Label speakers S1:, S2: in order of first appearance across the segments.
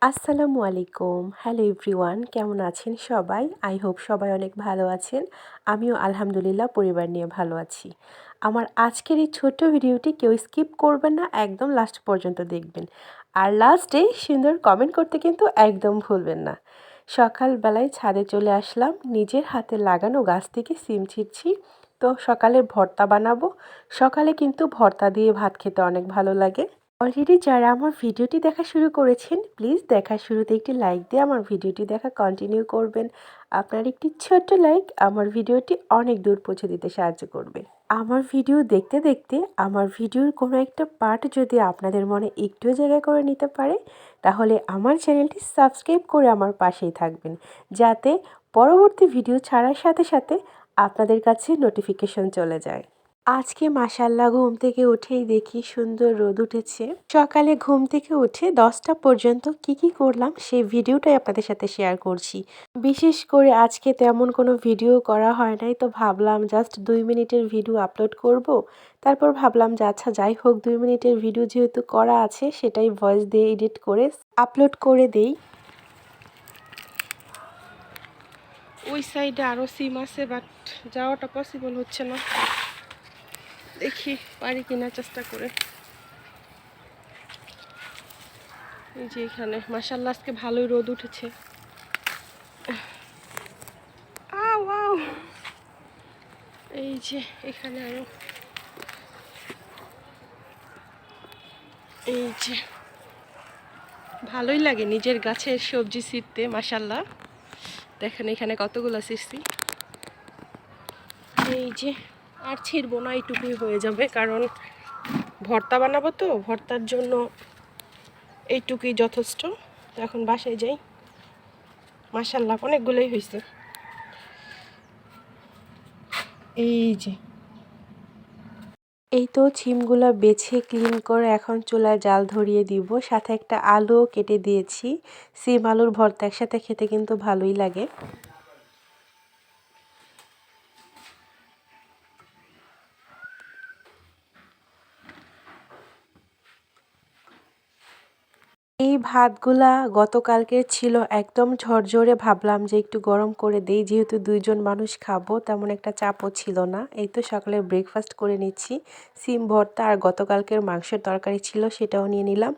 S1: আসসালামু আলাইকুম। Hello everyone, কেমন আছেন সবাই? আই হোপ সবাই অনেক ভালো আছেন। আমিও আলহামদুলিল্লাহ পরিবার নিয়ে ভালো আছি। আমার আজকের এই ছোট্ট ভিডিওটি কেউ স্কিপ করবেন না, একদম লাস্ট পর্যন্ত দেখবেন। আর লাস্টে সুন্দর কমেন্ট করতে কিন্তু একদম ভুলবেন না। সকালবেলায় ছাদে চলে আসলাম, নিজের হাতে লাগানো গাছ থেকে সিম ছিঁড়ছি। তো সকালে ভর্তা বানাবো। সকালে কিন্তু ভর্তা দিয়ে ভাত খেতে অনেক ভালো লাগে। অলরেডি যারা আমার ভিডিওটি দেখা শুরু করেছেন, প্লিজ দেখার শুরুতে একটি লাইক দিয়ে আমার ভিডিওটি দেখা কন্টিনিউ করবেন। আপনার একটি ছোট্ট লাইক আমার ভিডিওটি অনেক দূর পৌঁছে দিতে সাহায্য করবে। আমার ভিডিও দেখতে দেখতে আমার ভিডিওর কোনো একটা পার্ট যদি আপনাদের মনে একটু জায়গা করে নিতে পারে, তাহলে আমার চ্যানেলটি সাবস্ক্রাইব করে আমার পাশেই থাকবেন, যাতে পরবর্তী ভিডিও ছাড়ার সাথে সাথে আপনাদের কাছে নোটিফিকেশন চলে যায়। আজকে মাশাআল্লাহ ঘুম থেকে উঠেই দেখি সুন্দর রোদ উঠেছে। সকালে ঘুম থেকে উঠে 10টা পর্যন্ত কি করলাম সেই ভিডিওটাই আপনাদের সাথে শেয়ার করছি। বিশেষ করে আজকে তেমন কোনো ভিডিও করা হয় নাই, তো ভাবলাম জাস্ট 2 মিনিটের ভিডিও আপলোড করব। তারপর ভাবলাম যে আচ্ছা যাই হোক, 2 মিনিটের ভিডিও যেহেতু করা আছে সেটাই ভয়েস দিয়ে এডিট করে আপলোড করে দেই। ওই সাইডে আরও সিম আছে, বাট যাওয়াটা পসিবল হচ্ছে না। দেখি পারি কিনা চেষ্টা করে। এই যে এখানে মাশাআল্লাহ আজকে ভালোই রোদ উঠেছে। আও আও, এই যে এখানে আরো, এই যে ভালোই লাগে নিজের গাছের সবজি ছিঁড়তে। মাশাআল্লাহ দেখেন এখানে কতগুলো ছিঁড়ছি। এই যে আর ছিঁড়বো না, এইটুকুই হয়ে যাবে, কারণ ভর্তা বানাবো তো, ভর্তার জন্য এইটুকুই যথেষ্ট। এখন বাসায় যাই। মাশাআল্লাহ অনেকগুলোই হয়েছে। এই যে এই তো ছিমগুলো বেছে ক্লিন করে এখন চুলায় জাল ধরিয়ে দিব। সাথে একটা আলুও কেটে দিয়েছি। সিম আলুর ভর্তা একসাথে খেতে কিন্তু ভালোই লাগে। এই ভাতগুলা গতকালকের ছিল, একদম ঝরঝরে। ভাবলাম যে একটু গরম করে দেই, যেহেতু 2জন মানুষ খাবো, তেমন একটা চাপও ছিল না। এই তো সকালে ব্রেকফাস্ট করে নিচ্ছি। সিম ভর্তা আর গতকালকের মাংসের তরকারি ছিল, সেটাও নিয়ে নিলাম।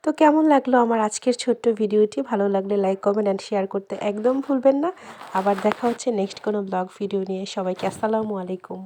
S1: তো কেমন লাগলো আমার আজকের ছোট্ট ভিডিওটি? ভালো লাগলে লাইক, কমেন্ট অ্যান্ড শেয়ার করতে একদম ভুলবেন না। আবার দেখা হচ্ছে নেক্সট কোনো ব্লগ ভিডিও নিয়ে। সবাইকে আসসালামু আলাইকুম।